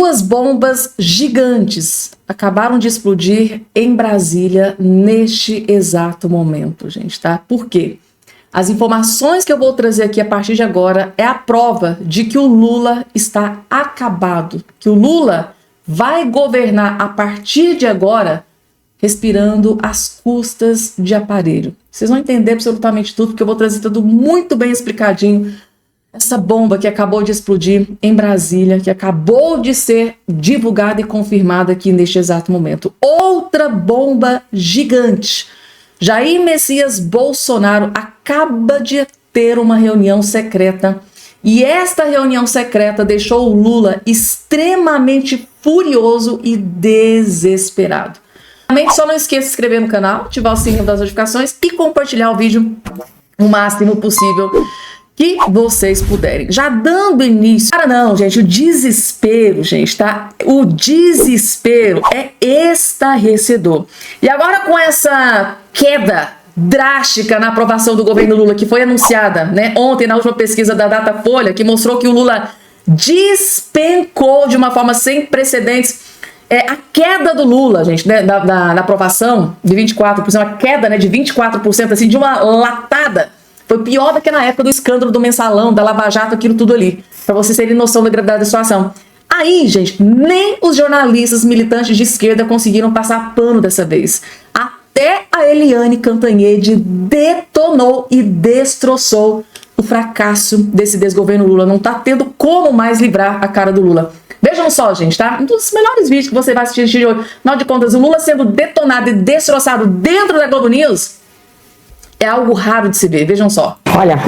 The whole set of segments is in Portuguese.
Duas bombas gigantes acabaram de explodir em Brasília neste exato momento, gente, tá? Por quê? As informações que eu vou trazer aqui a partir de agora é a prova de que o Lula está acabado, que o Lula vai governar a partir de agora respirando às custas de aparelho. Vocês vão entender absolutamente tudo, porque eu vou trazer tudo muito bem explicadinho. Essa bomba que acabou de explodir em Brasília, que acabou de ser divulgada e confirmada aqui neste exato momento. Outra bomba gigante. Jair Messias Bolsonaro acaba de ter uma reunião secreta e esta reunião secreta deixou o Lula extremamente furioso e desesperado. Só não esqueça de se inscrever no canal, ativar o sininho das notificações e compartilhar o vídeo o máximo possível que vocês puderem. Já dando início... Cara, não, gente, o desespero, gente, tá? O desespero é estarrecedor. E agora com essa queda drástica na aprovação do governo Lula, que foi anunciada, né, ontem na última pesquisa da Datafolha, que mostrou que o Lula despencou de uma forma sem precedentes. A queda do Lula, gente, né, na aprovação de 24%, a queda, né, de 24%, assim, de uma latada, foi pior do que na época do escândalo do Mensalão, da Lava Jato, aquilo tudo ali, pra vocês terem noção da gravidade da situação. Aí, gente, nem os jornalistas militantes de esquerda conseguiram passar pano dessa vez. Até a Eliane Cantanhede detonou e destroçou o fracasso desse desgoverno Lula. Não tá tendo como mais livrar a cara do Lula. Vejam só, gente, tá? Um dos melhores vídeos que você vai assistir hoje. Afinal de contas, o Lula sendo detonado e destroçado dentro da Globo News é algo raro de se ver. Vejam só. Olha,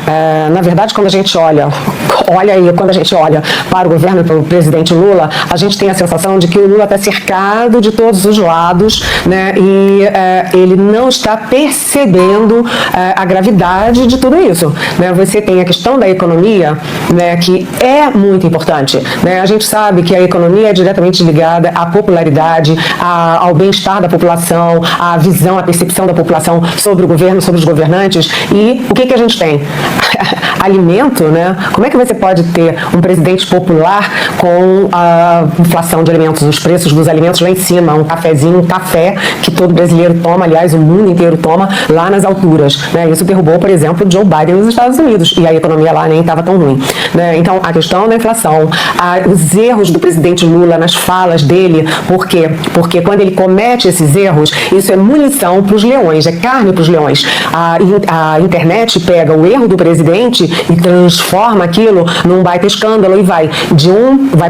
na verdade, quando a gente olha para o governo, para o presidente Lula, a gente tem a sensação de que o Lula está cercado de todos os lados, né? E ele não está percebendo a gravidade de tudo isso, né? Você tem a questão da economia, né, que é muito importante, né? A gente sabe que a economia é diretamente ligada à popularidade, ao bem-estar da população, à visão, à percepção da população sobre o governo, sobre os governantes. E o que a gente tem? Alimento, né? Como é que você pode ter um presidente popular com a inflação de alimentos, os preços dos alimentos lá em cima, um cafezinho, um café que todo brasileiro toma, aliás, o mundo inteiro toma, lá nas alturas, né? Isso derrubou, por exemplo, Joe Biden nos Estados Unidos, e a economia lá nem estava tão ruim, né? Então, a questão da inflação, os erros do presidente Lula nas falas dele, por quê? Porque quando ele comete esses erros, isso é munição para os leões, é carne para os leões. A internet pega o erro do presidente e transforma aquilo num baita escândalo e vai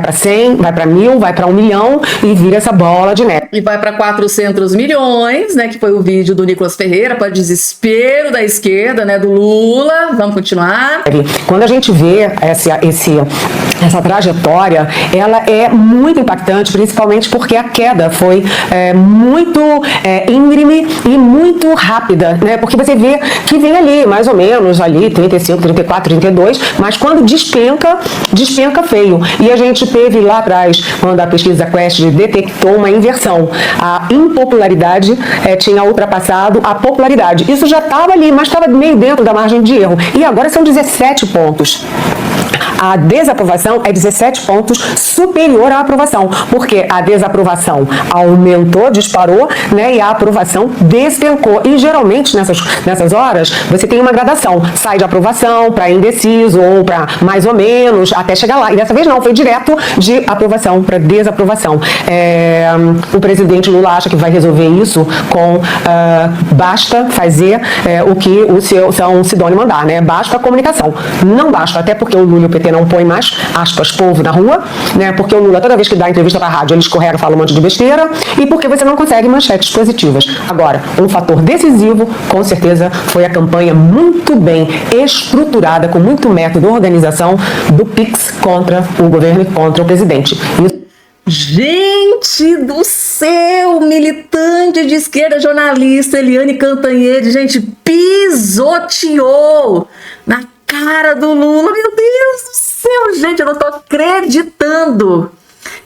para 100, vai para 1000, vai para 1 milhão e vira essa bola de neve. E vai para 400 milhões, né, que foi o vídeo do Nicolas Ferreira, para desespero da esquerda, né, do Lula. Vamos continuar. Quando a gente vê essa trajetória, ela é muito impactante, principalmente porque a queda foi muito íngreme e muito rápida, né? Porque você vê que vem ali, mais ou menos, ali 35, 34, 32, mas quando despenca feio. E a gente teve lá atrás, quando a pesquisa Quest detectou uma inversão. A impopularidade tinha ultrapassado a popularidade. Isso já estava ali, mas estava meio dentro da margem de erro. E agora são 17 pontos. A desaprovação é 17 pontos superior à aprovação, porque a desaprovação aumentou, disparou, né, e a aprovação despencou. E geralmente nessas horas você tem uma gradação, sai de aprovação para indeciso ou para mais ou menos, até chegar lá. E dessa vez não, foi direto de aprovação para desaprovação. O presidente Lula acha que vai resolver isso com basta fazer o que o São Sidônio mandar, né? Basta a comunicação. Não basta, até porque o Lula e o PT não põe mais, aspas, povo na rua, né? Porque o Lula, toda vez que dá entrevista para a rádio, ele escorrega, fala um monte de besteira, e porque você não consegue manchetes positivas. Agora, um fator decisivo, com certeza, foi a campanha muito bem estruturada, com muito método e organização do PIX contra o governo e contra o presidente. Gente do céu, militante de esquerda, jornalista Eliane Cantanhede, gente, pisoteou na cara do Lula. Meu Deus do céu, gente, eu não tô acreditando.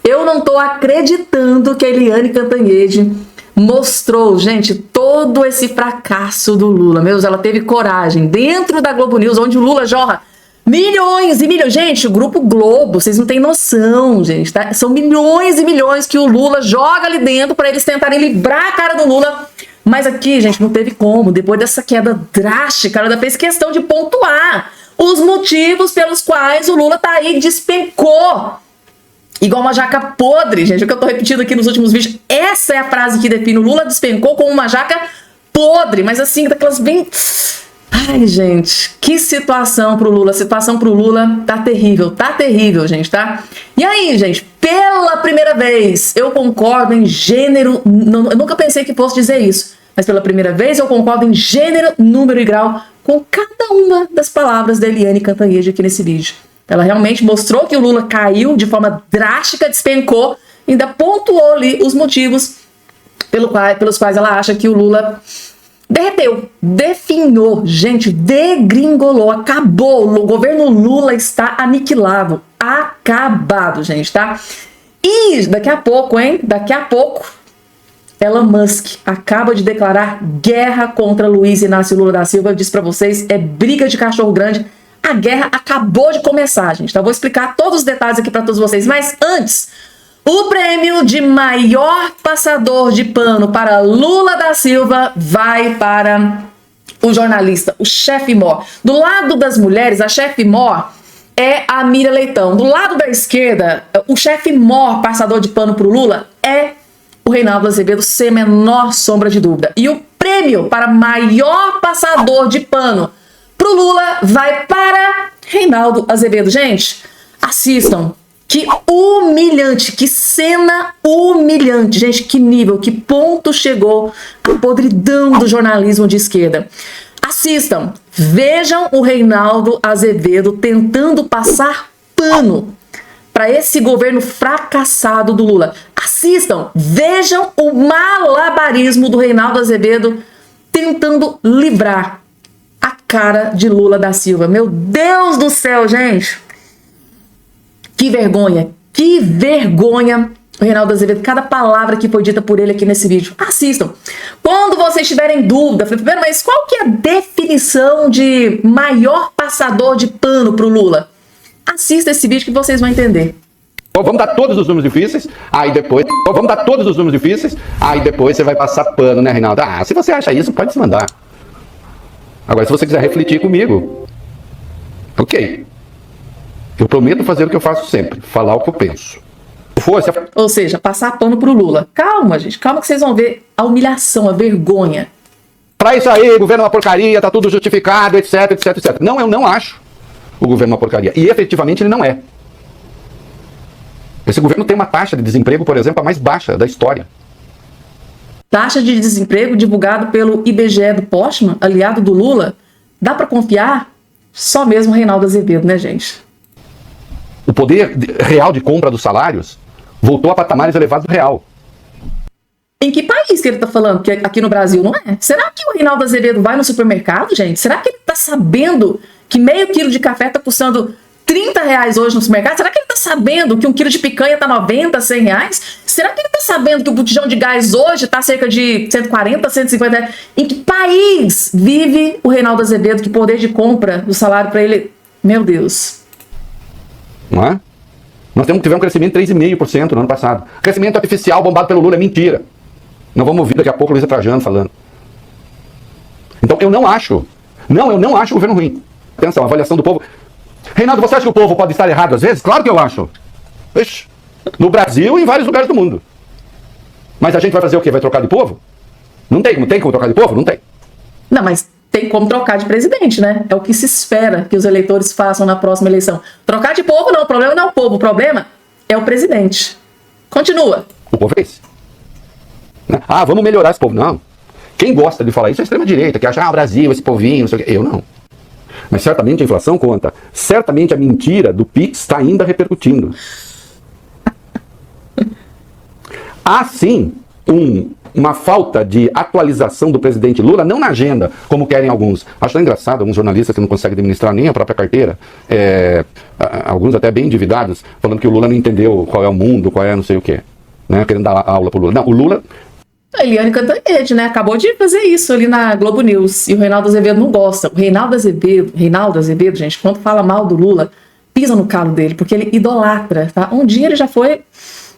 Eu não tô acreditando que a Eliane Cantanhede mostrou, gente, todo esse fracasso do Lula. Meu Deus, ela teve coragem dentro da Globo News, onde o Lula jorra Milhões e milhões. Gente, o Grupo Globo, vocês não têm noção, gente, tá? São milhões e milhões que o Lula joga ali dentro para eles tentarem livrar a cara do Lula. Mas aqui, gente, não teve como. Depois dessa queda drástica, ela fez questão de pontuar os motivos pelos quais o Lula tá aí, despencou. Igual uma jaca podre, gente. O que eu tô repetindo aqui nos últimos vídeos. Essa é a frase que define o Lula, despencou como uma jaca podre. Mas assim, daquelas bem... Ai, gente, que situação pro Lula. A situação pro Lula tá terrível, gente, tá? E aí, gente, pela primeira vez, eu concordo em gênero... Eu nunca pensei que fosse dizer isso, mas pela primeira vez eu concordo em gênero, número e grau com cada uma das palavras da Eliane Cantanhede aqui nesse vídeo. Ela realmente mostrou que o Lula caiu de forma drástica, despencou, ainda pontuou ali os motivos pelos quais ela acha que o Lula... derreteu, definhou, gente, degringolou, acabou. O governo Lula está aniquilado, acabado, gente, tá? E daqui a pouco, Elon Musk acaba de declarar guerra contra Luiz Inácio Lula da Silva. Eu disse pra vocês, é briga de cachorro grande. A guerra acabou de começar, gente, tá? Vou explicar todos os detalhes aqui pra todos vocês, mas antes... O prêmio de maior passador de pano para Lula da Silva vai para o jornalista, o chefe Mor. Do lado das mulheres, a chefe Mor é a Miriam Leitão. Do lado da esquerda, o chefe Mor, passador de pano para o Lula, é o Reinaldo Azevedo, sem a menor sombra de dúvida. E o prêmio para maior passador de pano para o Lula vai para Reinaldo Azevedo. Gente, assistam. Que humilhante, que cena humilhante. Gente, que nível, que ponto chegou a podridão do jornalismo de esquerda. Assistam, vejam o Reinaldo Azevedo tentando passar pano para esse governo fracassado do Lula. Assistam, vejam o malabarismo do Reinaldo Azevedo tentando livrar a cara de Lula da Silva. Meu Deus do céu, gente. Que vergonha, o Reinaldo Azevedo, cada palavra que foi dita por ele aqui nesse vídeo. Assistam. Quando vocês tiverem dúvida, primeiro, mas qual que é a definição de maior passador de pano pro Lula? Assista esse vídeo que vocês vão entender. Vamos dar todos os números difíceis, aí depois... Vamos dar todos os números difíceis, aí depois você vai passar pano, né, Reinaldo? Ah, se você acha isso, pode se mandar. Agora, se você quiser refletir comigo, ok. Eu prometo fazer o que eu faço sempre, falar o que eu penso. Ou seja, passar pano pro Lula. Calma, gente, calma que vocês vão ver a humilhação, a vergonha. Pra isso aí, o governo é uma porcaria, tá tudo justificado, etc, etc, etc. Não, eu não acho o governo uma porcaria. E efetivamente ele não é. Esse governo tem uma taxa de desemprego, por exemplo, a mais baixa da história. Taxa de desemprego divulgado pelo IBGE do Postman, aliado do Lula. Dá pra confiar? Só mesmo o Reinaldo Azevedo, né, gente? O poder real de compra dos salários voltou a patamares elevados do real. Em que país que ele tá falando? Que aqui no Brasil não é? Será que o Reinaldo Azevedo vai no supermercado, gente? Será que ele tá sabendo que meio quilo de café tá custando R$30 hoje no supermercado? Será que ele tá sabendo que um quilo de picanha tá 90, 100 reais? Será que ele tá sabendo que o botijão de gás hoje tá cerca de 140, 150 reais? Em que país vive o Reinaldo Azevedo? Que poder de compra do salário para ele... Meu Deus... Não é? Nós tivemos um crescimento de 3,5% no ano passado. Crescimento artificial bombado pelo Lula é mentira. Nós vamos ouvir daqui a pouco o Luiz Trajano falando. Então eu não acho o governo ruim. Atenção, avaliação do povo. Reinaldo, você acha que o povo pode estar errado às vezes? Claro que eu acho. Ixi, no Brasil e em vários lugares do mundo. Mas a gente vai fazer o quê? Vai trocar de povo? Não tem como trocar de povo? Não tem. Não, mas tem como trocar de presidente, né? É o que se espera que os eleitores façam na próxima eleição. Trocar de povo não, o problema não é o povo, o problema é o presidente. Continua. O povo é esse. Ah, vamos melhorar esse povo. Não. Quem gosta de falar isso é a extrema-direita, que acha, Brasil, esse povinho, não sei o quê. Eu não. Mas certamente a inflação conta. Certamente a mentira do Pix está ainda repercutindo. Há sim uma falta de atualização do presidente Lula, não na agenda, como querem alguns. Acho engraçado, alguns jornalistas que não conseguem administrar nem a própria carteira, alguns até bem endividados, falando que o Lula não entendeu qual é o mundo, qual é não sei o quê, né? Querendo dar aula pro Lula. Não, o Lula... A Eliane Cantanhede, né? Acabou de fazer isso ali na Globo News. E o Reinaldo Azevedo não gosta. O Reinaldo Azevedo, gente, quando fala mal do Lula, pisa no calo dele, porque ele idolatra, tá? Um dia ele já foi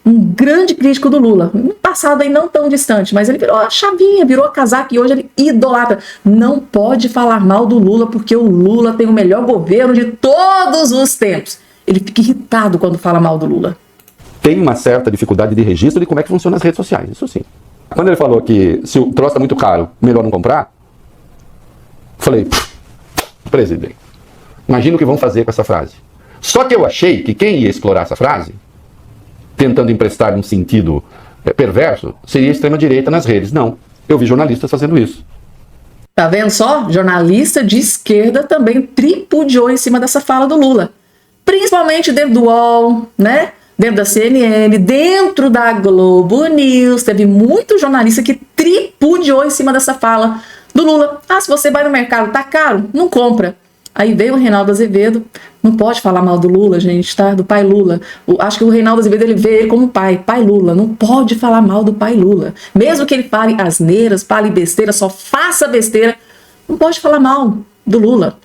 um grande crítico do Lula. No passado aí não tão distante, mas ele virou a chavinha, virou a casaca e hoje ele idolatra. Não pode falar mal do Lula, porque o Lula tem o melhor governo de todos os tempos. Ele fica irritado quando fala mal do Lula. Tem uma certa dificuldade de registro de como é que funciona as redes sociais, isso sim. Quando ele falou que se o troço está muito caro, melhor não comprar, falei, presidente, imagina o que vão fazer com essa frase. Só que eu achei que quem ia explorar essa frase, tentando emprestar um sentido perverso, seria a extrema-direita nas redes. Não, eu vi jornalistas fazendo isso. Tá vendo só? Jornalista de esquerda também tripudiou em cima dessa fala do Lula. Principalmente dentro do UOL, né? Dentro da CNN, dentro da Globo News. Teve muito jornalista que tripudiou em cima dessa fala do Lula. Ah, se você vai no mercado, tá caro? Não compra. Aí veio o Reinaldo Azevedo, não pode falar mal do Lula, gente, tá? Do pai Lula. Acho que o Reinaldo Azevedo, ele vê ele como pai Lula. Não pode falar mal do pai Lula. Mesmo que ele fale asneiras, fale besteira, só faça besteira, não pode falar mal do Lula.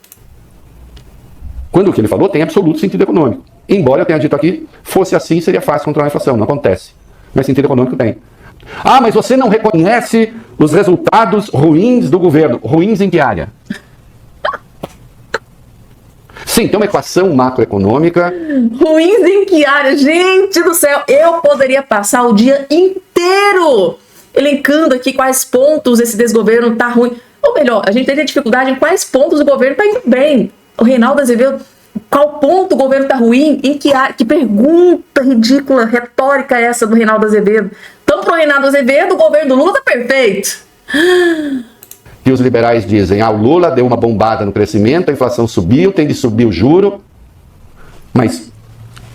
Quando o que ele falou tem absoluto sentido econômico. Embora eu tenha dito aqui, fosse assim, seria fácil controlar a inflação. Não acontece. Mas sentido econômico tem. Ah, mas você não reconhece os resultados ruins do governo. Ruins em que área? Sim, tem uma equação macroeconômica. Ruins em que área? Gente do céu, eu poderia passar o dia inteiro elencando aqui quais pontos esse desgoverno tá ruim. Ou melhor, a gente teria dificuldade em quais pontos o governo tá indo bem. O Reinaldo Azevedo, qual ponto o governo tá ruim? Em que área? Que pergunta ridícula, retórica é essa do Reinaldo Azevedo? Então, pro Reinaldo Azevedo, o governo do Lula tá perfeito. E os liberais dizem, o Lula deu uma bombada no crescimento, a inflação subiu, tem de subir o juro. Mas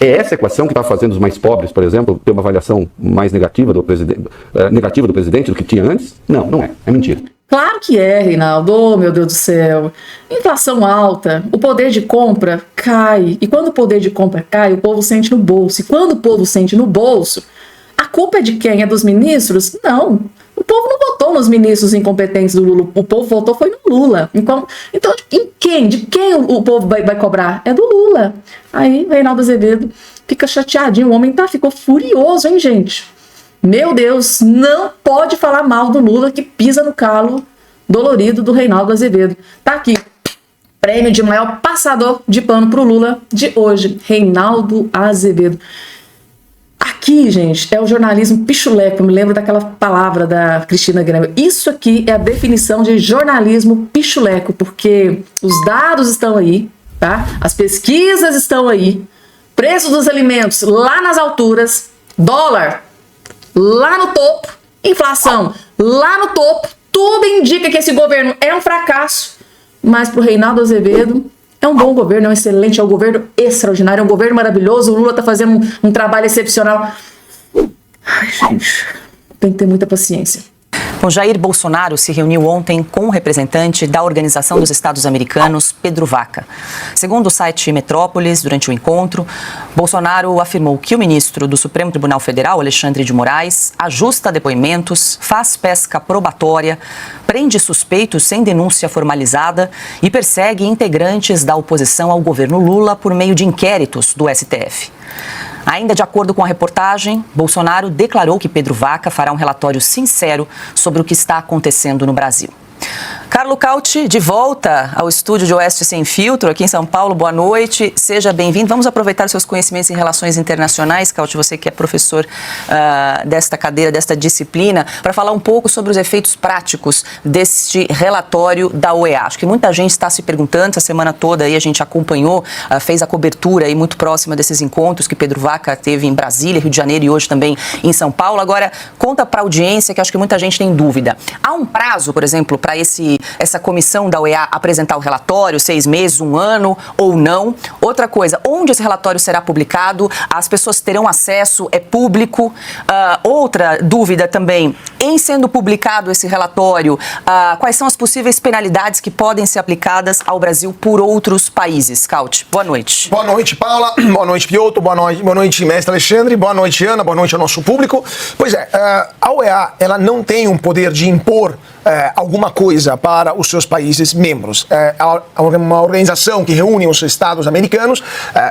é essa equação que está fazendo os mais pobres, por exemplo, ter uma avaliação mais negativa do presidente do que tinha antes? Não, não é. É mentira. Claro que é, Reinaldo. Oh, meu Deus do céu. Inflação alta, o poder de compra cai. E quando o poder de compra cai, o povo sente no bolso. E quando o povo sente no bolso, a culpa é de quem? É dos ministros? Não. O povo não votou nos ministros incompetentes do Lula. O povo votou foi no Lula. Então em quem? De quem o povo vai cobrar? É do Lula. Aí o Reinaldo Azevedo fica chateadinho. O homem ficou furioso, hein, gente? Meu Deus, não pode falar mal do Lula que pisa no calo dolorido do Reinaldo Azevedo. Tá aqui. Prêmio de maior passador de pano pro Lula de hoje. Reinaldo Azevedo. Aqui, gente, é o jornalismo pichuleco. Eu me lembro daquela palavra da Cristina Grêmio. Isso aqui é a definição de jornalismo pichuleco, porque os dados estão aí, tá? As pesquisas estão aí. Preço dos alimentos lá nas alturas. Dólar lá no topo. Inflação lá no topo. Tudo indica que esse governo é um fracasso. Mas pro Reinaldo Azevedo é um bom governo, é um excelente, é um governo extraordinário, é um governo maravilhoso. O Lula tá fazendo um trabalho excepcional. Ai, gente, tem que ter muita paciência. Bom, Jair Bolsonaro se reuniu ontem com o representante da Organização dos Estados Americanos, Pedro Vaca. Segundo o site Metrópolis, durante o encontro, Bolsonaro afirmou que o ministro do Supremo Tribunal Federal, Alexandre de Moraes, ajusta depoimentos, faz pesca probatória, prende suspeitos sem denúncia formalizada e persegue integrantes da oposição ao governo Lula por meio de inquéritos do STF. Ainda de acordo com a reportagem, Bolsonaro declarou que Pedro Vaca fará um relatório sincero sobre o que está acontecendo no Brasil. Carlo Cauti, de volta ao estúdio de Oeste Sem Filtro, aqui em São Paulo. Boa noite, seja bem-vindo. Vamos aproveitar seus conhecimentos em relações internacionais, Cauti, você que é professor desta cadeira, desta disciplina, para falar um pouco sobre os efeitos práticos deste relatório da OEA. Acho que muita gente está se perguntando, essa semana toda aí a gente acompanhou, fez a cobertura aí muito próxima desses encontros que Pedro Vaca teve em Brasília, Rio de Janeiro e hoje também em São Paulo. Agora, conta para a audiência, que acho que muita gente tem dúvida. Há um prazo, por exemplo, para esse essa comissão da OEA apresentar o relatório, 6 meses, 1 ano ou não? Outra coisa, onde esse relatório será publicado? As pessoas terão acesso? É público? Outra dúvida também, em sendo publicado esse relatório, quais são as possíveis penalidades que podem ser aplicadas ao Brasil por outros países? Caute, boa noite. Boa noite, Paula. Boa noite, Piotr. Boa noite, mestre Alexandre. Boa noite, Ana. Boa noite ao nosso público. Pois é, a OEA, ela não tem um poder de impor alguma coisa para os seus países membros. Uma organização que reúne os estados americanos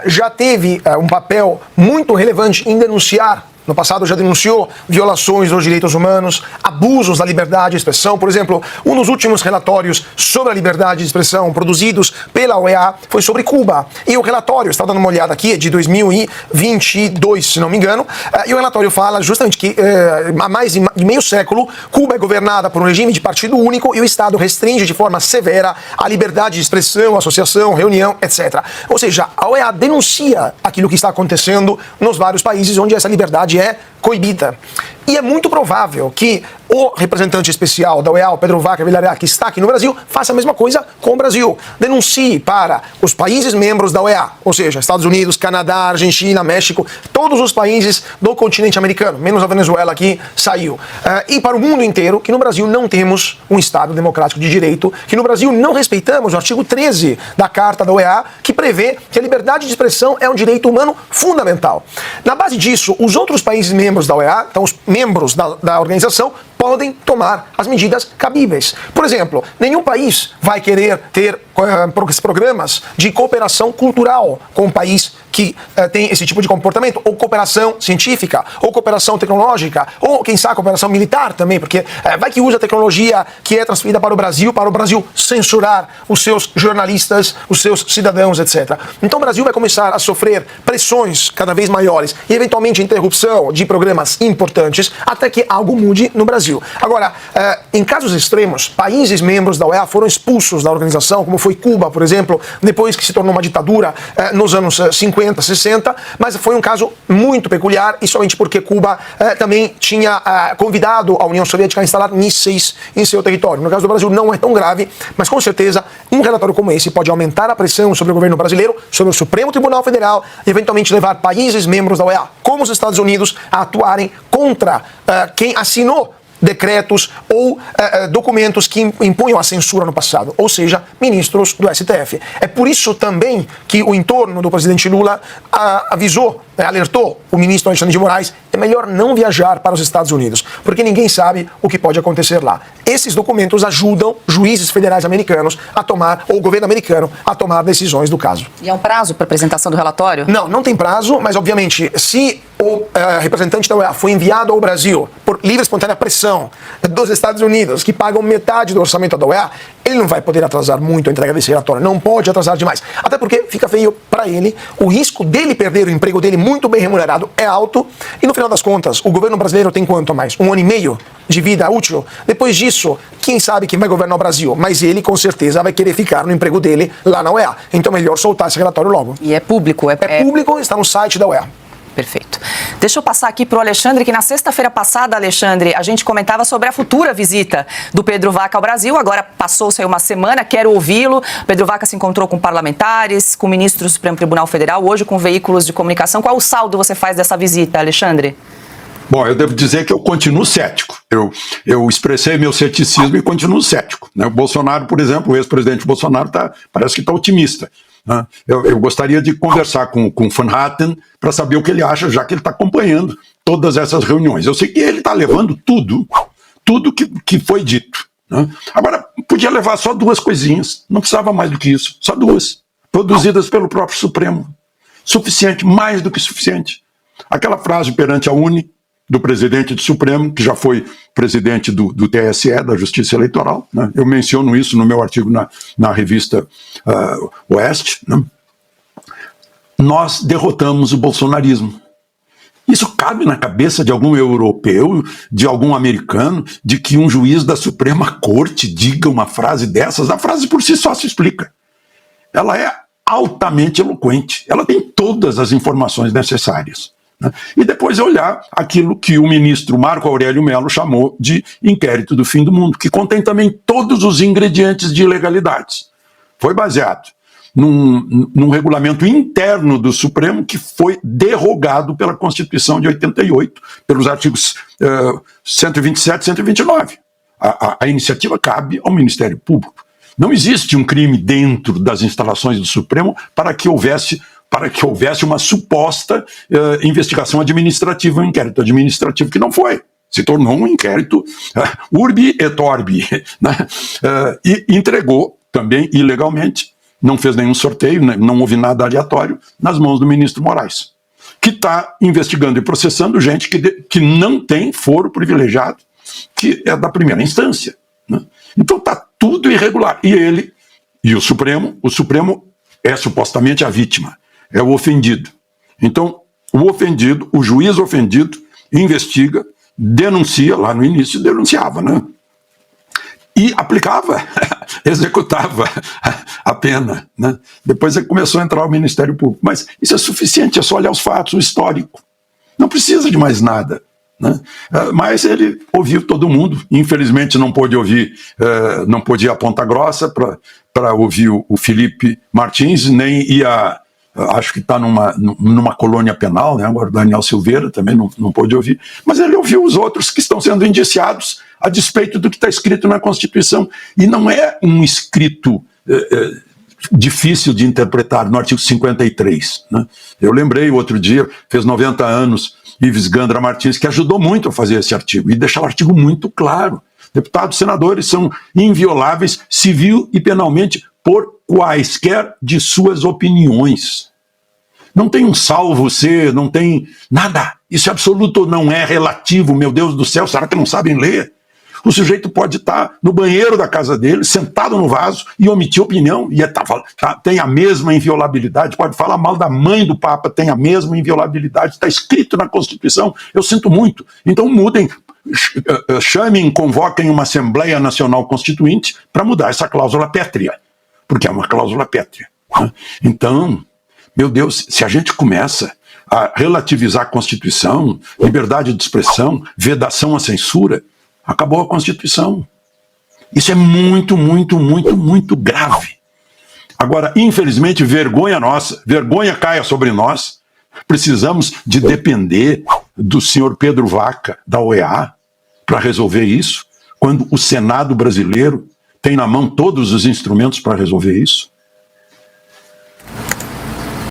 já teve um papel muito relevante em denunciar. No passado já denunciou violações dos direitos humanos, abusos da liberdade de expressão. Por exemplo, um dos últimos relatórios sobre a liberdade de expressão produzidos pela OEA foi sobre Cuba. E o relatório, está dando uma olhada aqui, é de 2022, se não me engano, e o relatório fala justamente que há mais de meio século, Cuba é governada por um regime de partido único e o Estado restringe de forma severa a liberdade de expressão, associação, reunião, etc. Ou seja, a OEA denuncia aquilo que está acontecendo nos vários países onde essa liberdade é coibida. E é muito provável que o representante especial da OEA, o Pedro Vaca Villarreal, que está aqui no Brasil, faça a mesma coisa com o Brasil. Denuncie para os países membros da OEA, ou seja, Estados Unidos, Canadá, Argentina, México, todos os países do continente americano, menos a Venezuela que saiu. E para o mundo inteiro, que no Brasil não temos um Estado democrático de direito, que no Brasil não respeitamos o artigo 13 da Carta da OEA, que prevê que a liberdade de expressão é um direito humano fundamental. Na base disso, os outros países membros da OEA, então os membros da organização, podem tomar as medidas cabíveis. Por exemplo, nenhum país vai querer ter programas de cooperação cultural com um país que tem esse tipo de comportamento, ou cooperação científica, ou cooperação tecnológica, ou quem sabe cooperação militar também, porque vai que usa a tecnologia que é transferida para o Brasil censurar os seus jornalistas, os seus cidadãos, etc. Então o Brasil vai começar a sofrer pressões cada vez maiores e eventualmente interrupção de programas importantes até que algo mude no Brasil. Agora, em casos extremos, países membros da OEA foram expulsos da organização, como foi Cuba, por exemplo, depois que se tornou uma ditadura nos anos 50, 60, mas foi um caso muito peculiar e somente porque Cuba também tinha convidado a União Soviética a instalar mísseis em seu território. No caso do Brasil não é tão grave, mas com certeza um relatório como esse pode aumentar a pressão sobre o governo brasileiro, sobre o Supremo Tribunal Federal e eventualmente levar países membros da OEA, como os Estados Unidos, a atuarem contra quem assinou decretos ou documentos que impunham a censura no passado, ou seja, ministros do STF. É por isso também que o entorno do presidente Lula alertou o ministro Alexandre de Moraes, é melhor não viajar para os Estados Unidos, porque ninguém sabe o que pode acontecer lá. Esses documentos ajudam juízes federais americanos a tomar, ou o governo americano, a tomar decisões do caso. E há um prazo para a apresentação do relatório? Não tem prazo, mas obviamente, se o representante da OEA foi enviado ao Brasil por livre e espontânea pressão dos Estados Unidos, que pagam metade do orçamento da OEA, ele não vai poder atrasar muito a entrega desse relatório, não pode atrasar demais. Até porque fica feio para ele, o risco dele perder o emprego dele muito bem remunerado é alto, e no final das contas, o governo brasileiro tem quanto a mais? 1 ano e meio de vida útil? Depois disso, quem sabe quem vai governar o Brasil? Mas ele, com certeza, vai querer ficar no emprego dele lá na OEA. Então é melhor soltar esse relatório logo. E é público? É público, está no site da OEA. Perfeito. Deixa eu passar aqui para o Alexandre, que na sexta-feira passada, Alexandre, a gente comentava sobre a futura visita do Pedro Vaca ao Brasil. Agora passou-se aí uma semana, quero ouvi-lo. Pedro Vaca se encontrou com parlamentares, com ministros do Supremo Tribunal Federal, hoje com veículos de comunicação. Qual o saldo você faz dessa visita, Alexandre? Bom, eu devo dizer que eu continuo cético. Eu expressei meu ceticismo e continuo cético. O Bolsonaro, por exemplo, o ex-presidente Bolsonaro parece que está otimista. Eu gostaria de conversar com o Van Hatten para saber o que ele acha, já que ele está acompanhando todas essas reuniões. Eu sei que ele está levando tudo que foi dito. Agora, podia levar só 2 coisinhas, não precisava mais do que isso, só 2, produzidas pelo próprio Supremo. Suficiente, mais do que suficiente. Aquela frase perante a UNE, do presidente do Supremo, que já foi presidente do TSE, da Justiça Eleitoral, eu menciono isso no meu artigo na revista Oeste, Nós derrotamos o bolsonarismo. Isso cabe na cabeça de algum europeu, de algum americano, de que um juiz da Suprema Corte diga uma frase dessas? A frase por si só se explica. Ela é altamente eloquente, ela tem todas as informações necessárias. né? E depois olhar aquilo que o ministro Marco Aurélio Mello chamou de inquérito do fim do mundo, que contém também todos os ingredientes de ilegalidades. Foi baseado num regulamento interno do Supremo que foi derrogado pela Constituição de 88, pelos artigos 127 e 129. A iniciativa cabe ao Ministério Público. Não existe um crime dentro das instalações do Supremo para que houvesse uma suposta investigação administrativa, um inquérito administrativo que não foi. Se tornou um inquérito urbi et orbi, né? E entregou também ilegalmente, não fez nenhum sorteio, né? Não houve nada aleatório, nas mãos do ministro Moraes, que está investigando e processando gente que não tem foro privilegiado, que é da primeira instância, né? Então está tudo irregular. E ele, e o Supremo é supostamente a vítima, é o ofendido. Então, o juiz ofendido, investiga, denuncia, lá no início denunciava, né? E aplicava, executava a pena, né? Depois começou a entrar o Ministério Público. Mas isso é suficiente, é só olhar os fatos, o histórico. Não precisa de mais nada, né? Mas ele ouviu todo mundo. Infelizmente não pôde ouvir, não podia ir a Ponta Grossa para ouvir o Felipe Martins, nem ia... Acho que está numa colônia penal, né? Agora o Daniel Silveira também não pôde ouvir, mas ele ouviu os outros que estão sendo indiciados a despeito do que está escrito na Constituição. E não é um escrito difícil de interpretar no artigo 53. Né? Eu lembrei outro dia, fez 90 anos, Ives Gandra Martins, que ajudou muito a fazer esse artigo, e deixar o artigo muito claro. Deputados e senadores são invioláveis civil e penalmente por quaisquer de suas opiniões. Não tem um salvo ser, não tem nada. Isso é absoluto, não é relativo, meu Deus do céu, será que não sabem ler? O sujeito pode estar no banheiro da casa dele, sentado no vaso, e omitir opinião, e tem a mesma inviolabilidade, pode falar mal da mãe do Papa, tem a mesma inviolabilidade, está escrito na Constituição, eu sinto muito. Então mudem, chamem, convoquem uma Assembleia Nacional Constituinte para mudar essa cláusula pétrea, porque é uma cláusula pétrea, né? Então, meu Deus, se a gente começa a relativizar a Constituição, liberdade de expressão, vedação à censura, acabou a Constituição. Isso é muito, muito, muito, muito grave. Agora, infelizmente, vergonha nossa, vergonha caia sobre nós. Precisamos de depender do senhor Pedro Vaca, da OEA, para resolver isso, quando o Senado brasileiro tem na mão todos os instrumentos para resolver isso.